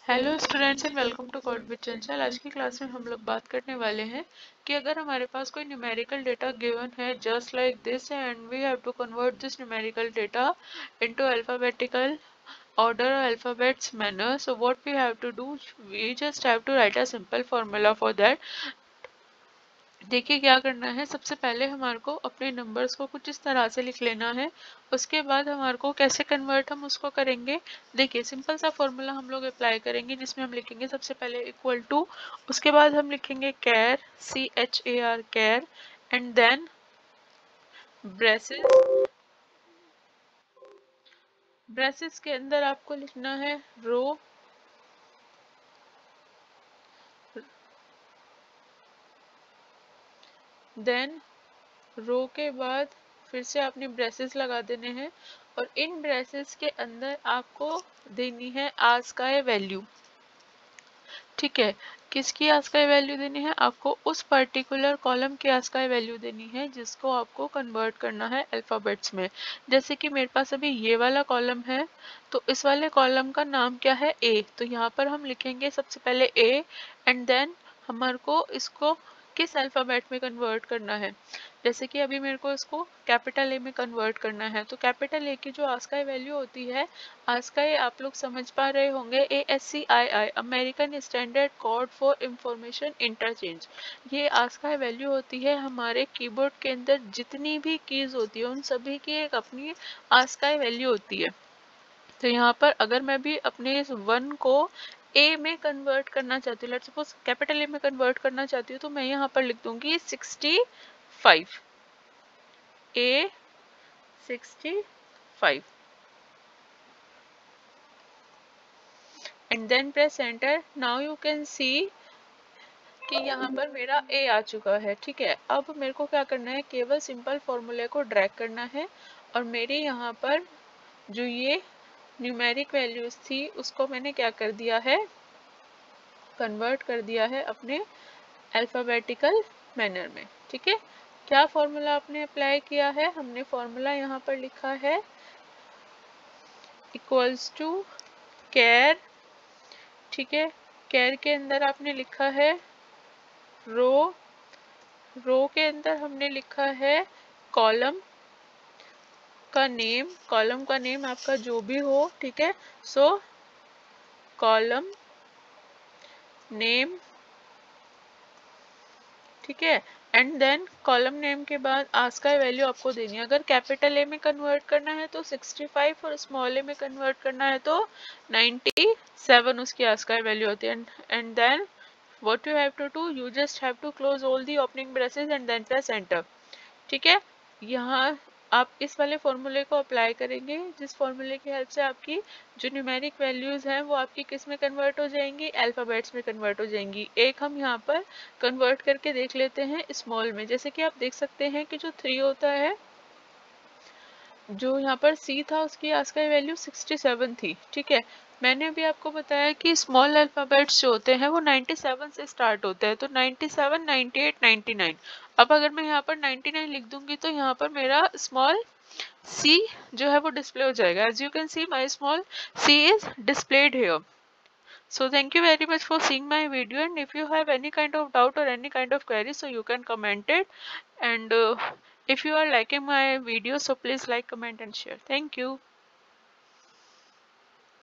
Hello students and welcome to code with Chanchal. आज की class में हम लोग बात करने वाले हैं कि अगर हमारे पास कोई न्यूमेरिकल डेटा गिवन है just like this and we have to convert this numerical data into alphabetical order or alphabets manner. So what we have to do, we just have to write a simple formula for that. देखिए क्या करना है, सबसे पहले हमारे को अपने numbers को कुछ इस तरह से लिख लेना है। उसके बाद हमारे को कैसे कन्वर्ट हम उसको करेंगे। देखिए सिंपल सा फॉर्मूला हम लोग अप्लाई करेंगे जिसमें हम लिखेंगे सबसे पहले इक्वल टू, उसके बाद हम लिखेंगे कैर, CHAR char, and then braces. Braces के अंदर आपको लिखना है रो, देन रो के बाद फिर से आपने ब्रेसेस लगा देने हैं और इन ब्रेसेस के अंदर आपको देनी है आज का ये वैल्यू। ठीक है, किसकी आज का वैल्यू देनी है आपको, उस पर्टिकुलर कॉलम की आज का वैल्यू देनी है जिसको आपको कन्वर्ट करना है अल्फाबेट्स में। जैसे कि मेरे पास अभी ये वाला कॉलम है, तो इस वाले कॉलम का नाम क्या है, ए। तो यहाँ पर हम लिखेंगे सबसे पहले ए एंड देन हमारे को इसको किस अल्फाबेट में कन्वर्ट करना है। जैसे कि अभी मेरे को इसको कैपिटल ए में कन्वर्ट करना है, तो कैपिटल ए की जो आस्काई वैल्यू होती है, आस्काई आप लोग समझ पा रहे होंगे, ASCII American standard code for information interchange. ये आस्काई वैल्यू होती है हमारे कीबोर्ड के अंदर जितनी भी कीज होती है उन सभी की एक अपनी आस्काई वैल्यू होती है। तो यहाँ पर अगर मैं भी अपने इस 1 को ए में कन्वर्ट करना चाहती हूँ, लेट्स सपोज कैपिटल ए में कन्वर्ट करना चाहती हूँ, तो मैं यहाँ पर लिख दूंगी 65, A 65 and then press enter. Now you can see कि यहाँ पर मेरा ए आ चुका है। ठीक है, अब मेरे को क्या करना है, केवल सिंपल फॉर्मूले को ड्रैग करना है और मेरे यहाँ पर जो ये न्यूमेरिक वैल्यूज थी उसको मैंने क्या कर दिया है, कन्वर्ट कर दिया है अपने अल्फाबेटिकल मैनर में। ठीक है, क्या फॉर्मूला आपने अप्लाई किया है, हमने फॉर्मूला यहाँ पर लिखा है इक्वल्स टू कैर। ठीक है, कैर के अंदर आपने लिखा है रो, रो के अंदर हमने लिखा है कॉलम का नेम, कॉलम का नेम आपका जो भी हो। ठीक है, सो कॉलम नेम। ठीक है, एंड देन कॉलम नेम के बाद आस्काई वैल्यू आपको देनी है। अगर कैपिटल ए में कन्वर्ट करना है तो 65 और स्मॉल ए में कन्वर्ट करना है तो 97 उसकी आस्काई वैल्यू होती है। And then what you have to do, you just have to close all the opening braces and then press enter। ठीक है, यहाँ आप इस वाले फॉर्मूले को अप्लाई करेंगे जिस फॉर्मूले की हेल्प से आपकी जो न्यूमेरिक वैल्यूज हैं वो आपकी किस में कन्वर्ट हो जाएंगी, अल्फाबेट्स में कन्वर्ट हो जाएंगी। एक हम यहाँ पर कन्वर्ट करके देख लेते हैं स्मॉल में। जैसे कि आप देख सकते हैं कि जो 3 होता है, जो यहाँ पर C था उसकी आस्काई वैल्यू 67 थी। ठीक है, मैंने अभी आपको बताया कि स्मॉल अल्फाबेट्स जो होते हैं वो 97 से स्टार्ट होते हैं, तो 97, 98, 99। अब अगर मैं यहाँ पर 99 लिख दूंगी तो यहाँ पर मेरा स्मॉल C जो है वो डिस्प्ले हो जाएगा। As you can see my small C is displayed here. So thank you very much for seeing my video, and if you have any kind of doubt or any kind of query, so you can comment it. And if you are liking my video, so please like, comment and share. Thank you.